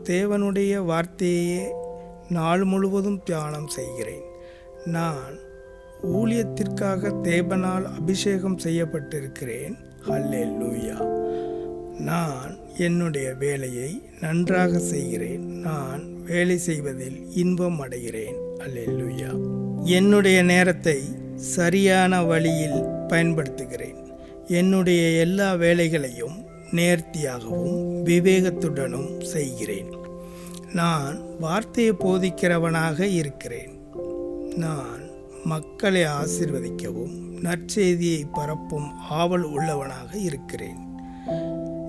தேவனுடைய வார்த்தையே நாள் முழுவதும் தியானம் செய்கிறேன். நான் ஊழியத்திற்காக தேவனால் அபிஷேகம் செய்யப்பட்டிருக்கிறேன். ஹல்லேலூயா. நான் என்னுடைய வேலையை நன்றாக செய்கிறேன். நான் வேலை செய்வதில் இன்பம் அடைகிறேன். ஹல்லேலூயா. என்னுடைய நேரத்தை சரியான வழியில் பயன்படுத்துகிறேன். என்னுடைய எல்லா வேலைகளையும் நேர்த்தியாகவும் விவேகத்துடனும் செய்கிறேன். நான் வார்த்தையை போதிக்கிறவனாக இருக்கிறேன். நான் மக்களை ஆசீர்வதிக்கவும் நற்செய்தியை பரப்பும் ஆவல் உள்ளவனாக இருக்கிறேன்.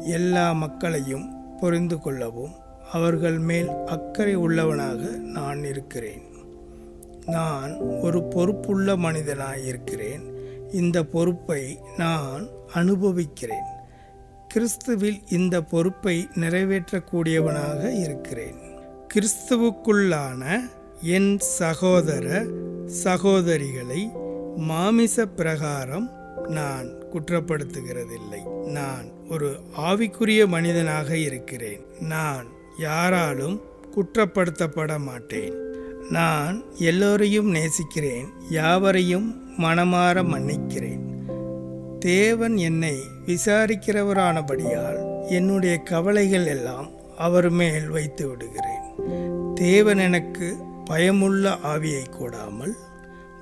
எல்லா மக்களையும் புரிந்து கொள்ளவும் அவர்கள் மேல் அக்கறை உள்ளவனாக நான் இருக்கிறேன். நான் ஒரு பொறுப்புள்ள மனிதனாய் இருக்கிறேன். இந்த பொறுப்பை நான் அனுபவிக்கிறேன். கிறிஸ்துவில் இந்த பொறுப்பை நிறைவேற்றக்கூடியவனாக இருக்கிறேன். கிறிஸ்துவுக்குள்ளான என் சகோதர சகோதரிகளை மாமிச பிரகாரம் நான் குற்றப்படுத்துகிறதில்லை. நான் ஒரு ஆவிக்குரிய மனிதனாக இருக்கிறேன். நான் யாராலும் குற்றப்படுத்தப்பட மாட்டேன். நான் எல்லோரையும் நேசிக்கிறேன். யாவரையும் மனமாற மன்னிக்கிறேன். தேவன் என்னை விசாரிக்கிறவரானபடியால் என்னுடைய கவலைகள் எல்லாம் அவர் மேல் வைத்து விடுகிறேன். தேவன் எனக்கு பயமுள்ள ஆவியை கூடாமல்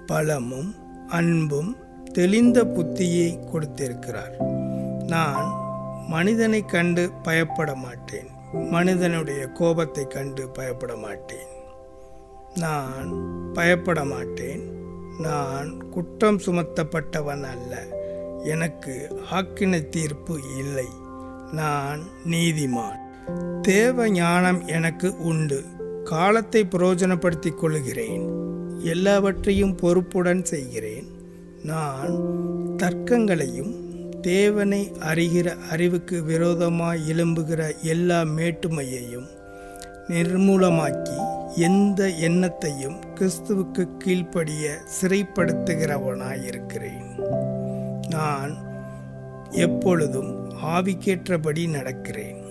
பலமும் அன்பும் தெளிந்த புத்தியை கொடுத்திருக்கிறார். நான் மனிதனை கண்டு பயப்பட மாட்டேன். மனிதனுடைய கோபத்தை கண்டு பயப்பட மாட்டேன். நான் பயப்பட மாட்டேன். நான் குற்றம் சுமத்தப்பட்டவன் அல்ல. எனக்கு ஆக்கினை தீர்ப்பு இல்லை. நான் நீதிமான். தேவ ஞானம் எனக்கு உண்டு. காலத்தை பிரயோஜனப்படுத்திக் கொள்கிறேன். எல்லாவற்றையும் பொறுப்புடன் செய்கிறேன். நான் தர்க்கங்களையும் தேவனை அறிகிற அறிவுக்கு விரோதமாய் எழும்புகிற எல்லா மேட்டுமையையும் நிர்மூலமாக்கி எந்த எண்ணத்தையும் கிறிஸ்துவுக்கு கீழ்ப்படிய சிறைப்படுத்துகிறவனாயிருக்கிறேன். நான் எப்பொழுதும் ஆவிக்கேற்றபடி நடக்கிறேன்.